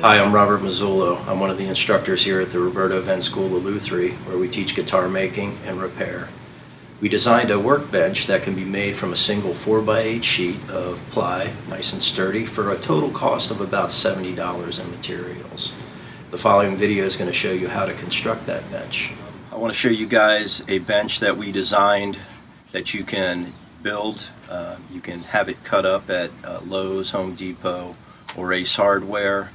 Hi, I'm Robert Mazzullo. I'm one of the instructors here at the Roberto Venn School of Luthiery, where we teach guitar making and repair. We designed a workbench that can be made from a single 4x8 sheet of ply, nice and sturdy, for a total cost of about $70 in materials. The following video is going to show you how to construct that bench. I want to show you guys a bench that we designed that you can build. You can have it cut up at Lowe's, Home Depot, or Ace Hardware.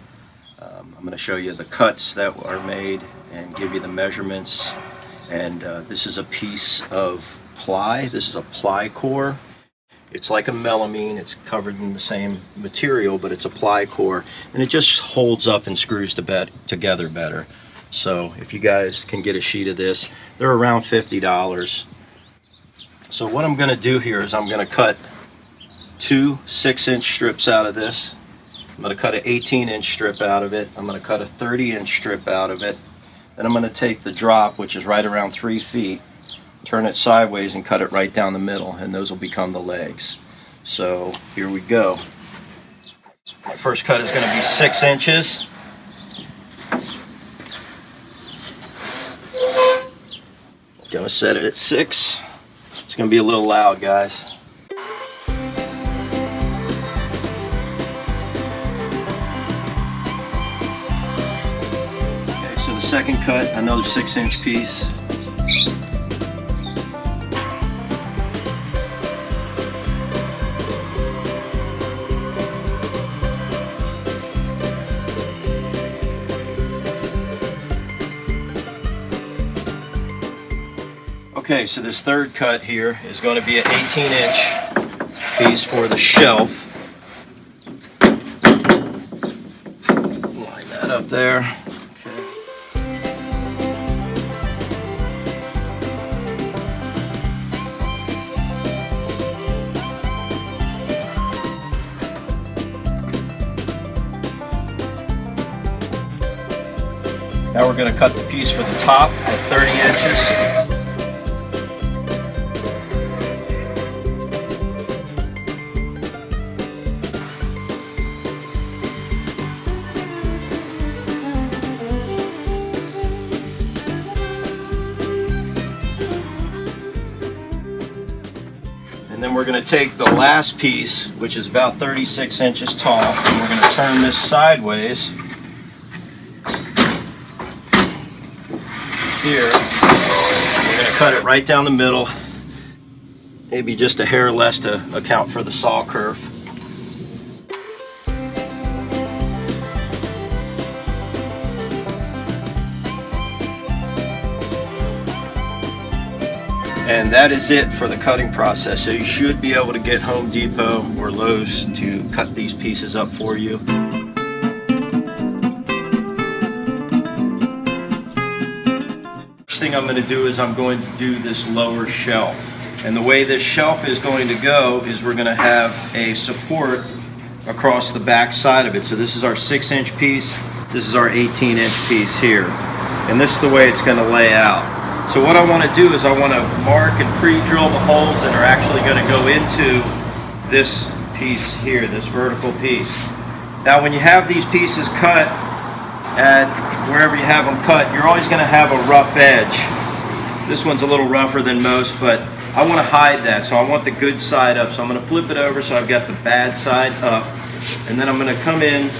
I'm going to show you the cuts that are made and give you the measurements. And this is a piece of ply. This is a ply core. It's like a melamine. It's covered in the same material, but it's a ply core, and it just holds up and screws together better. So if you guys can get a sheet of this, they're around $50. So what I'm going to do here is I'm going to cut two 6-inch strips out of this. I'm going to cut an 18-inch strip out of it. I'm going to cut a 30-inch strip out of it. Then I'm going to take the drop, which is right around 3 feet, turn it sideways and cut it right down the middle, and those will become the legs. So here we go. My first cut is going to be 6 inches. Going to set it at 6. It's going to be a little loud, guys. So the second cut, another 6-inch piece. Okay, so this third cut here is going to be an 18-inch piece for the shelf. Line that up there. Now we're going to cut the piece for the top at 30 inches. And then we're going to take the last piece, which is about 36 inches tall, and we're going to turn this sideways. Here, we're going to cut it right down the middle, maybe just a hair less to account for the saw curve. And that is it for the cutting process. So you should be able to get Home Depot or Lowe's to cut these pieces up for you. First thing I'm going to do is I'm going to do this lower shelf. And the way this shelf is going to go is we're going to have a support across the back side of it. So this is our 6-inch piece. This is our 18-inch piece here. And this is the way it's going to lay out. So what I want to do is I want to mark and pre-drill the holes that are actually going to go into this piece here, this vertical piece. Now when you have these pieces cut at wherever you have them cut, you're always going to have a rough edge. This one's a little rougher than most, but I want to hide that, so I want the good side up. So I'm going to flip it over so I've got the bad side up, and then I'm going to come in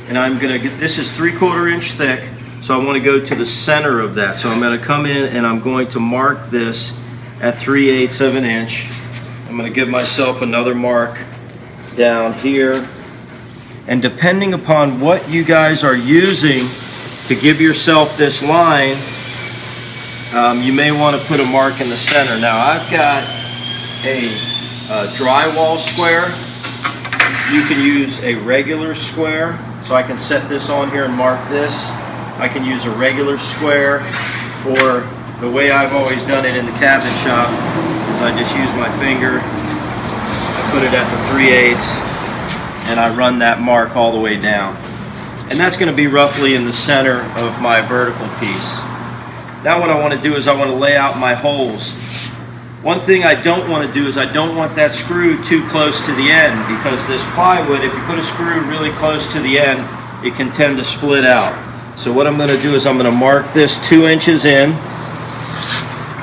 and I'm going to get, this is 3/4 inch thick. So I want to go to the center of that. So I'm going to come in and I'm going to mark this at 3/8 of an inch. I'm going to give myself another mark down here. And depending upon what you guys are using to give yourself this line, you may want to put a mark in the center. Now I've got a drywall square. You can use a regular square. So I can set this on here and mark this. I can use a regular square, or the way I've always done it in the cabinet shop is I just use my finger, I put it at the 3/8, and I run that mark all the way down. And that's going to be roughly in the center of my vertical piece. Now what I want to do is I want to lay out my holes. One thing I don't want to do is I don't want that screw too close to the end, because this plywood, if you put a screw really close to the end, it can tend to split out. So what I'm going to do is I'm going to mark this 2 inches in.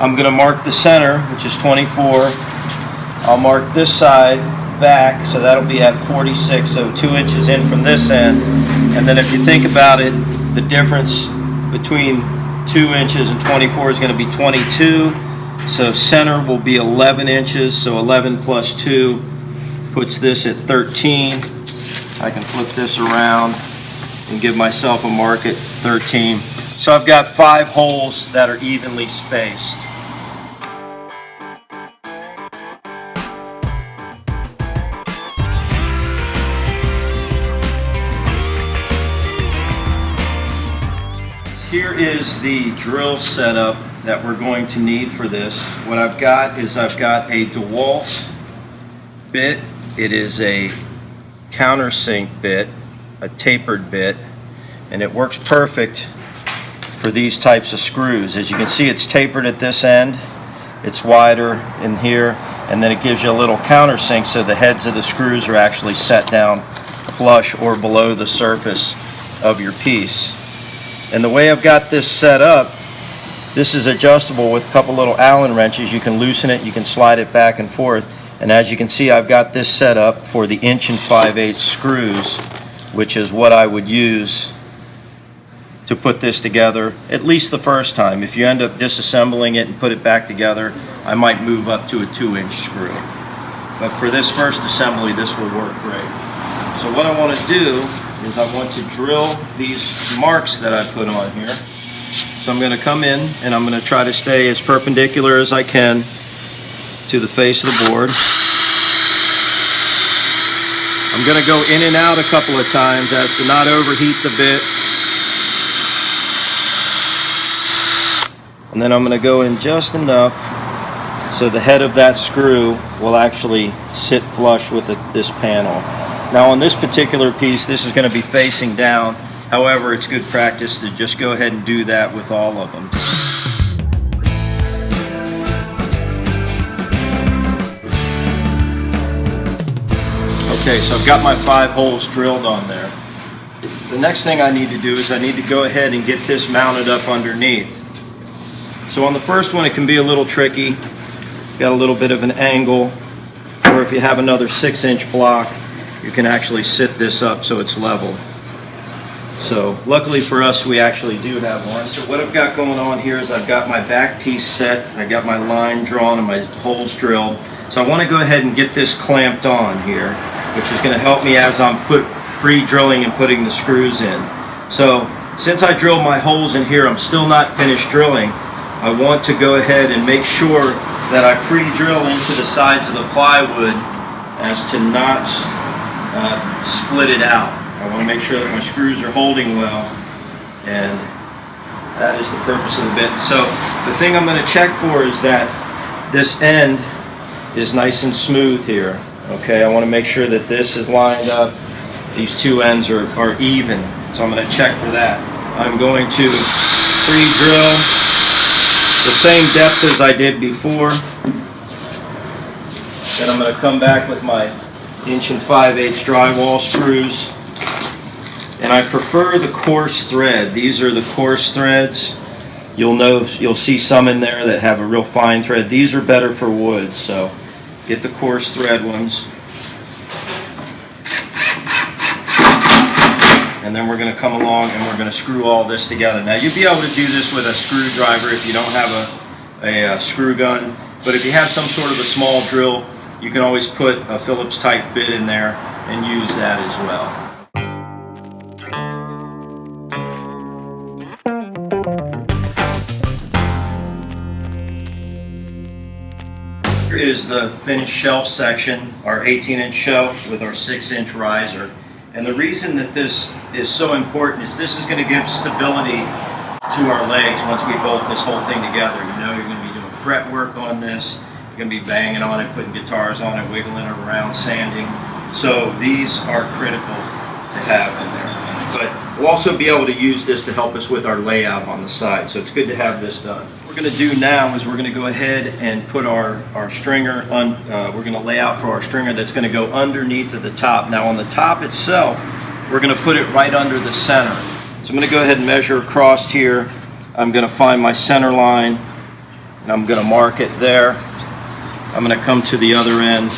I'm going to mark the center, which is 24. I'll mark this side back, so that'll be at 46, so 2 inches in from this end. And then if you think about it, the difference between 2 inches and 24 is going to be 22. So center will be 11 inches, so 11 plus 2 puts this at 13. I can flip this around and give myself a mark at 13. So I've got 5 holes that are evenly spaced. Here is the drill setup that we're going to need for this. What I've got is I've got a DeWalt bit. It is a countersink bit, a tapered bit, and it works perfect for these types of screws. As you can see, it's tapered at this end, it's wider in here, and then it gives you a little countersink so the heads of the screws are actually set down flush or below the surface of your piece. And the way I've got this set up, this is adjustable with a couple little Allen wrenches. You can loosen it, you can slide it back and forth. And as you can see, I've got this set up for the 1 5/8" screws, which is what I would use to put this together, at least the first time. If you end up disassembling it and put it back together, I might move up to a 2-inch screw. But for this first assembly, this will work great. So what I want to do is I want to drill these marks that I put on here. So I'm going to come in and I'm going to try to stay as perpendicular as I can to the face of the board. I'm going to go in and out a couple of times as to not overheat the bit. And then I'm going to go in just enough so the head of that screw will actually sit flush with this panel. Now on this particular piece, this is going to be facing down. However, it's good practice to just go ahead and do that with all of them. Okay, so I've got my 5 holes drilled on there. The next thing I need to do is I need to go ahead and get this mounted up underneath. So on the first one, it can be a little tricky. Got a little bit of an angle, or if you have another 6-inch block, you can actually sit this up so it's level. So luckily for us, we actually do have one. So what I've got going on here is I've got my back piece set, I got my line drawn and my holes drilled. So I want to go ahead and get this clamped on here, which is going to help me as I'm pre-drilling and putting the screws in. So since I drilled my holes in here, I'm still not finished drilling. I want to go ahead and make sure that I pre-drill into the sides of the plywood as to not split it out. I want to make sure that my screws are holding well, and that is the purpose of the bit. So the thing I'm going to check for is that this end is nice and smooth here. Okay, I want to make sure that this is lined up, these 2 ends are even, so I'm going to check for that. I'm going to pre-drill the same depth as I did before. Then I'm going to come back with my 1 5/8" drywall screws. And I prefer the coarse thread. These are the coarse threads. You'll see some in there that have a real fine thread. These are better for wood, so get the coarse thread ones. And then we're going to come along and we're going to screw all this together. Now you'll be able to do this with a screwdriver if you don't have a screw gun, but if you have some sort of a small drill, you can always put a Phillips type bit in there and use that as well. Here is the finished shelf section, our 18-inch shelf with our 6-inch riser. And the reason that this is so important is this is going to give stability to our legs once we bolt this whole thing together. You know, you're going to be doing fret work on this, you're going to be banging on it, putting guitars on it, wiggling it around, sanding. So these are critical to have in there. But we'll also be able to use this to help us with our layout on the side. So it's good to have this done. What we're going to do now is we're going to go ahead and put our stringer on, we're going to lay out for our stringer that's going to go underneath at the top. Now on the top itself, we're going to put it right under the center. So I'm going to go ahead and measure across here. I'm going to find my center line, and I'm going to mark it there. I'm going to come to the other end,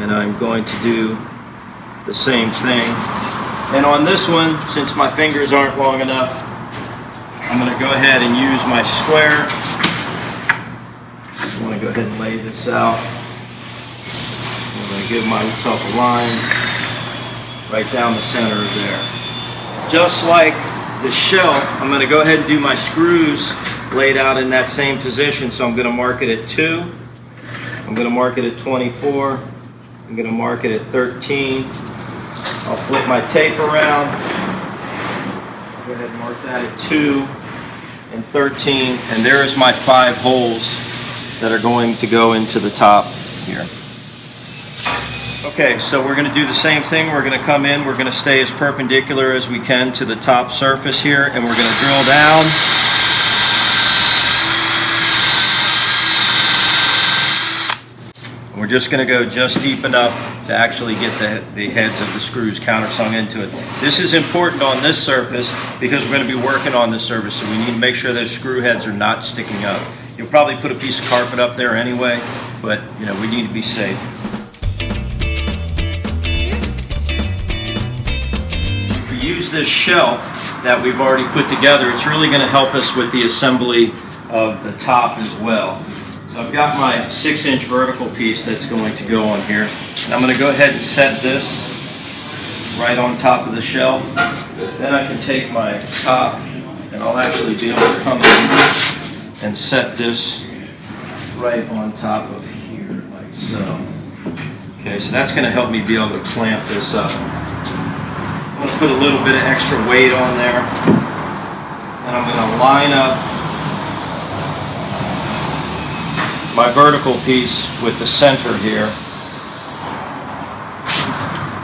and I'm going to do the same thing. And on this one, since my fingers aren't long enough, I'm going to go ahead and use my square. I'm going to go ahead and lay this out. I'm going to give myself a line right down the center there. Just like the shelf, I'm going to go ahead and do my screws laid out in that same position. So I'm going to mark it at 2. I'm going to mark it at 24. I'm going to mark it at 13. I'll flip my tape around. Go ahead and mark that at 2 and 13. And there's my 5 holes that are going to go into the top here. Okay, so we're going to do the same thing. We're going to come in, we're going to stay as perpendicular as we can to the top surface here, and we're going to drill down. We're just going to go just deep enough to actually get the heads of the screws countersunk into it. This is important on this surface because we're going to be working on this surface, so we need to make sure those screw heads are not sticking up. You'll probably put a piece of carpet up there anyway, but we need to be safe. Use this shelf that we've already put together. It's really going to help us with the assembly of the top as well. So I've got my 6-inch vertical piece that's going to go on here, and I'm going to go ahead and set this right on top of the shelf. Then I can take my top, and I'll actually be able to come in and set this right on top of here, like so. Okay, so that's going to help me be able to clamp this up. I'm going to put a little bit of extra weight on there, and I'm going to line up my vertical piece with the center here.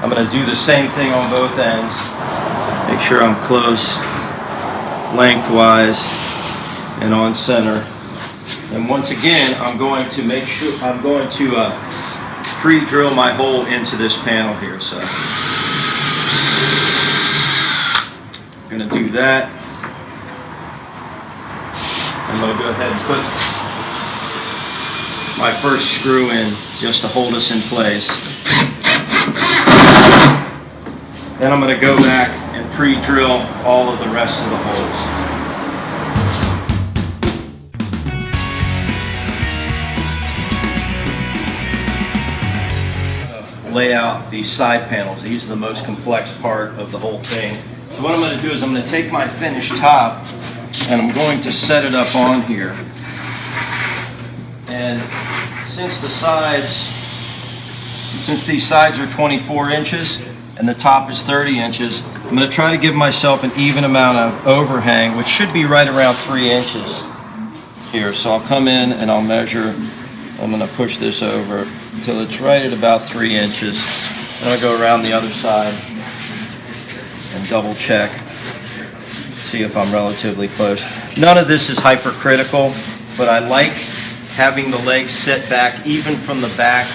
I'm going to do the same thing on both ends. Make sure I'm close lengthwise and on center. And once again, I'm going to make sure pre-drill my hole into this panel here. So I'm going to do that. I'm going to go ahead and put my first screw in just to hold us in place. Then I'm going to go back and pre-drill all of the rest of the holes. Lay out these side panels. These are the most complex part of the whole thing. So what I'm going to do is I'm going to take my finished top and I'm going to set it up on here. And since these sides are 24 inches and the top is 30 inches, I'm going to try to give myself an even amount of overhang, which should be right around 3 inches here. So I'll come in and I'll measure. I'm going to push this over until it's right at about 3 inches. Then I'll go around the other side and double check, see if I'm relatively close. None of this is hypercritical, but I like having the legs set back even from the back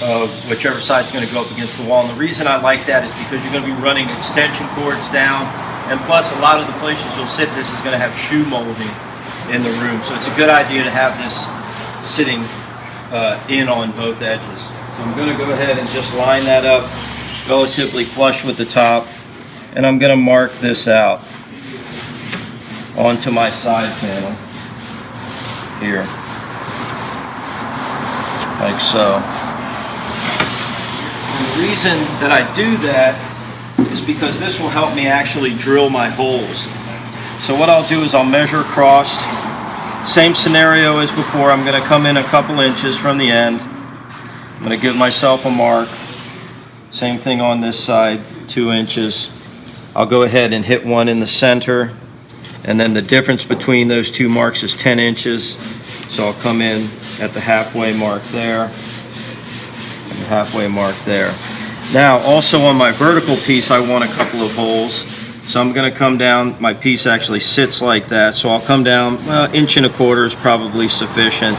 of whichever side's going to go up against the wall. And the reason I like that is because you're going to be running extension cords down, and plus a lot of the places you'll sit this is going to have shoe molding in the room. So it's a good idea to have this sitting in on both edges. So I'm going to go ahead and just line that up relatively flush with the top, and I'm going to mark this out onto my side panel here, like so. And the reason that I do that is because this will help me actually drill my holes. So what I'll do is I'll measure across. Same scenario as before. I'm going to come in a couple inches from the end. I'm going to give myself a mark. Same thing on this side, 2 inches. I'll go ahead and hit one in the center, and then the difference between those two marks is 10 inches. So I'll come in at the halfway mark there, and the halfway mark there. Now, also on my vertical piece, I want a couple of holes. So I'm going to come down, my piece actually sits like that, so I'll come down, well, 1.25 inches is probably sufficient.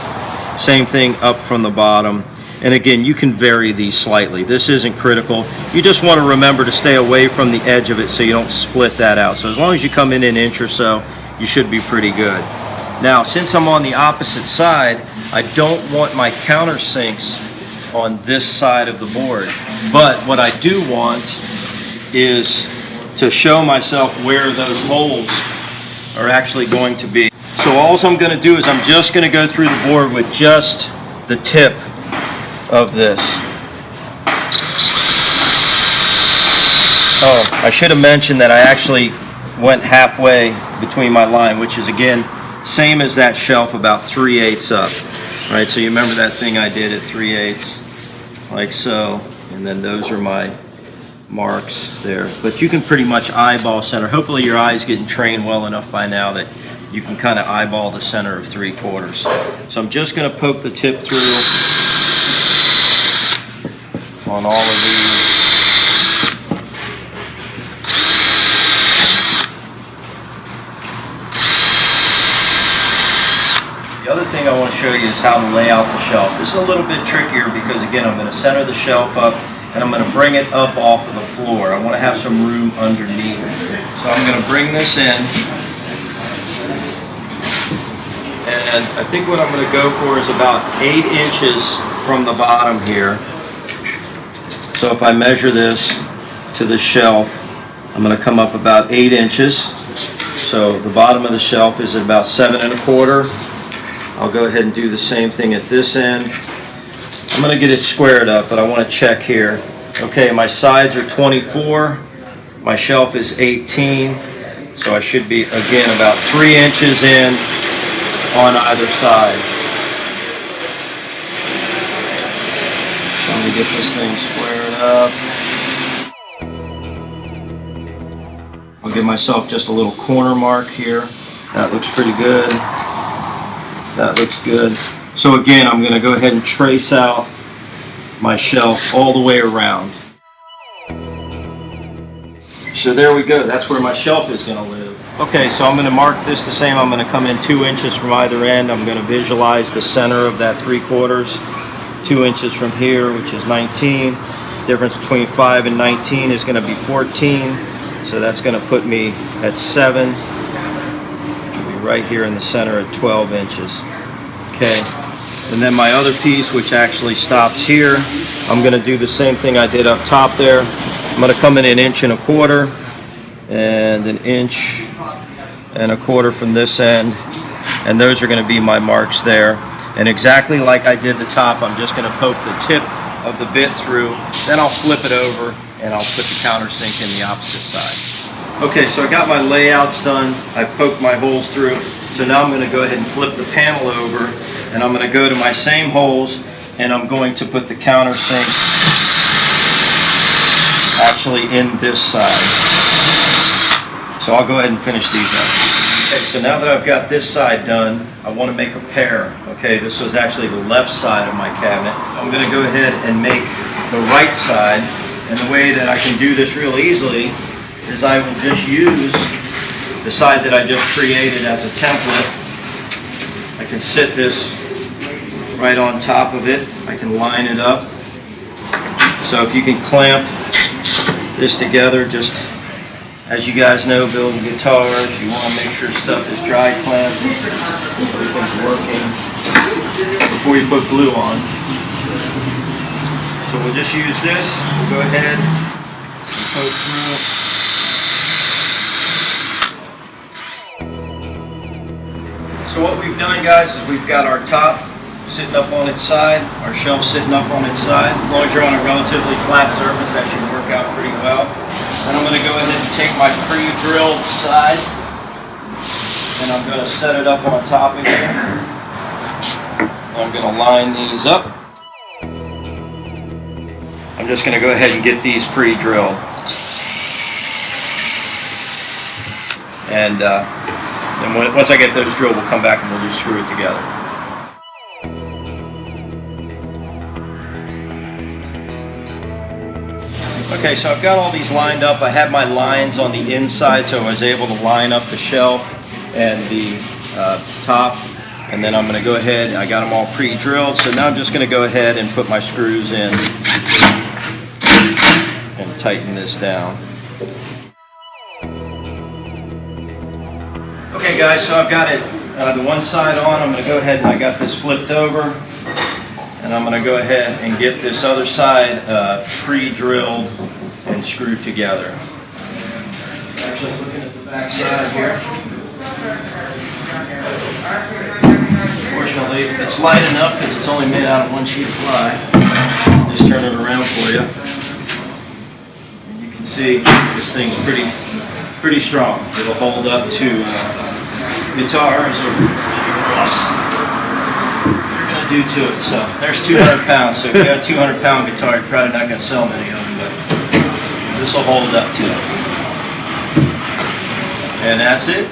Same thing up from the bottom. And again, you can vary these slightly. This isn't critical. You just want to remember to stay away from the edge of it so you don't split that out. So as long as you come in an inch or so, you should be pretty good. Now, since I'm on the opposite side, I don't want my countersinks on this side of the board. But what I do want is to show myself where those holes are actually going to be. So all I'm going to do is I'm just going to go through the board with just the tip of this. Oh, I should have mentioned that I actually went halfway between my line, which is again same as that shelf, about 3/8 up. Right, so you remember that thing I did at 3/8, like so, and then those are my marks there. But you can pretty much eyeball center. Hopefully your eye's getting trained well enough by now that you can kind of eyeball the center of 3/4. So I'm just going to poke the tip through on all of these. The other thing I want to show you is how to lay out the shelf. This is a little bit trickier because again I'm going to center the shelf up and I'm going to bring it up off of the floor. I want to have some room underneath. So I'm going to bring this in, and I think what I'm going to go for is about 8 inches from the bottom here. So if I measure this to the shelf, I'm going to come up about 8 inches. So the bottom of the shelf is at about 7 1/4. I'll go ahead and do the same thing at this end. I'm going to get it squared up, but I want to check here. Okay, my sides are 24, my shelf is 18, so I should be, again, about 3 inches in on either side. So I'm going to get this thing squared up. I'll give myself just a little corner mark here. That looks pretty good. That looks good. So again, I'm going to go ahead and trace out my shelf all the way around. So there we go. That's where my shelf is going to live. Okay, so I'm going to mark this the same. I'm going to come in 2 inches from either end. I'm going to visualize the center of that 3/4. 2 inches from here, which is 19. Difference between 5 and 19 is going to be 14. So that's going to put me at 7. Right here in the center at 12 inches. Okay, and then my other piece, which actually stops here, I'm going to do the same thing I did up top there. I'm going to come in 1 1/4 and 1 1/4 from this end, and those are going to be my marks there. And exactly like I did the top, I'm just going to poke the tip of the bit through, then I'll flip it over and I'll put the countersink in the opposite side. Okay, so I got my layouts done. I poked my holes through. So now I'm going to go ahead and flip the panel over, and I'm going to go to my same holes, and I'm going to put the countersink actually in this side. So I'll go ahead and finish these up. Okay, so now that I've got this side done, I want to make a pair. Okay, this was actually the left side of my cabinet. So I'm going to go ahead and make the right side, and the way that I can do this real easily is I will just use the side that I just created as a template. I can sit this right on top of it. I can line it up. So if you can clamp this together, just as you guys know, building guitars, you want to make sure stuff is dry clamped, everything's working before you put glue on. So we'll just use this. We'll go ahead and poke through. So what we've done, guys, is we've got our top sitting up on its side, our shelf sitting up on its side. As long as you're on a relatively flat surface, that should work out pretty well. Then I'm going to go ahead and take my pre-drilled side, and I'm going to set it up on top of here. I'm going to line these up. I'm just going to go ahead and get these pre-drilled. And once I get those drilled, we'll come back and we'll just screw it together. Okay, so I've got all these lined up. I had my lines on the inside, so I was able to line up the shelf and the top And then I'm going to go ahead, I got them all pre-drilled, so now I'm just going to go ahead and put my screws in and tighten this down. Okay guys, so I've got it the one side on. I'm going to go ahead and I got this flipped over, and I'm going to go ahead and get this other side pre-drilled and screwed together. Actually, looking at the back side here. Fortunately, it's light enough because it's only made out of one sheet of ply. Just turn it around for you. And you can see this thing's pretty strong. It'll hold up to guitars or whatever else you're going to do to it. So there's 200 pounds. So if you got a 200-pound guitar, you're probably not going to sell many of them, but this will hold up to it. And that's it.